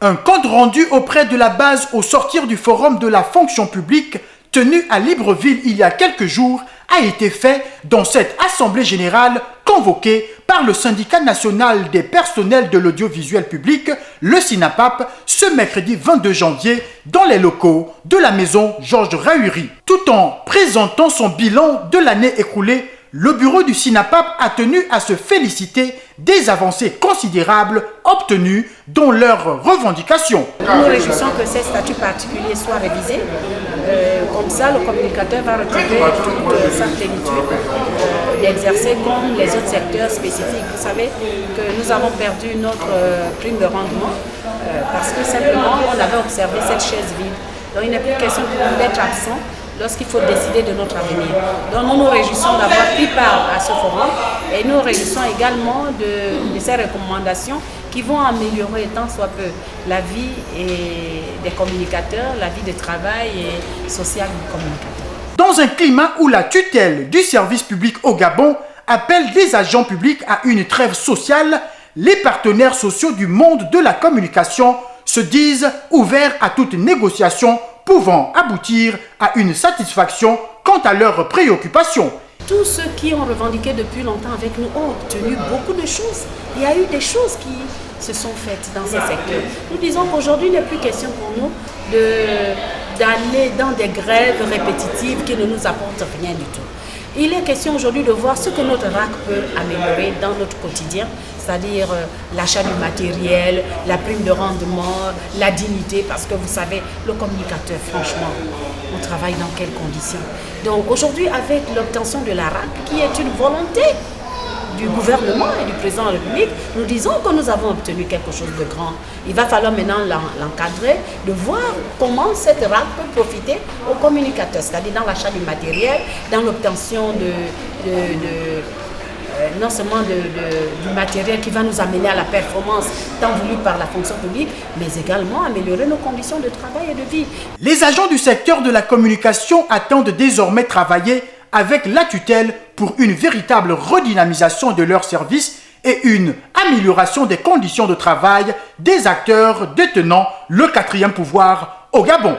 Un compte rendu auprès de la base au sortir du forum de la fonction publique tenu à Libreville il y a quelques jours a été fait dans cette assemblée générale convoquée par le syndicat national des personnels de l'audiovisuel public, le SINAPAP, ce mercredi 22 janvier dans les locaux de la maison Georges Rahuri. Tout en présentant son bilan de l'année écoulée, le bureau du SINAPAP a tenu à se féliciter des avancées considérables obtenues dans leurs revendications. Nous nous réjouissons que ces statuts particuliers soient révisés. Comme ça, le communicateur va retrouver toute sa plénitude d'exercer comme les autres secteurs spécifiques. Vous savez que nous avons perdu notre prime de rendement parce que simplement on avait observé cette chaise vide. Donc il n'est plus question d'être absent lorsqu'il faut décider de notre avenir. Donc nous nous réjouissons d'avoir pris part à ce forum et nous nous réjouissons également de ces recommandations qui vont améliorer tant soit peu la vie des communicateurs, la vie de travail et sociale des communicateurs. Dans un climat où la tutelle du service public au Gabon appelle des agents publics à une trêve sociale, les partenaires sociaux du monde de la communication se disent ouverts à toute négociation pouvant aboutir à une satisfaction quant à leurs préoccupations. Tous ceux qui ont revendiqué depuis longtemps avec nous ont obtenu beaucoup de choses. Il y a eu des choses qui se sont faites dans ces secteurs. Nous disons qu'aujourd'hui, il n'est plus question pour nous d'aller dans des grèves répétitives qui ne nous apportent rien du tout. Il est question aujourd'hui de voir ce que notre RAC peut améliorer dans notre quotidien, c'est-à-dire l'achat du matériel, la prime de rendement, la dignité, parce que vous savez, le communicateur, franchement, on travaille dans quelles conditions? Donc aujourd'hui, avec l'obtention de la RAC, qui est une volonté du gouvernement et du président de la République, nous disons que nous avons obtenu quelque chose de grand. Il va falloir maintenant l'encadrer, de voir comment cette RAC peut profiter aux communicateurs, c'est-à-dire dans l'achat du matériel, dans l'obtention non seulement du matériel qui va nous amener à la performance tant voulue par la fonction publique, mais également améliorer nos conditions de travail et de vie. Les agents du secteur de la communication attendent désormais travailler avec la tutelle pour une véritable redynamisation de leurs services et une amélioration des conditions de travail des acteurs détenant le quatrième pouvoir au Gabon.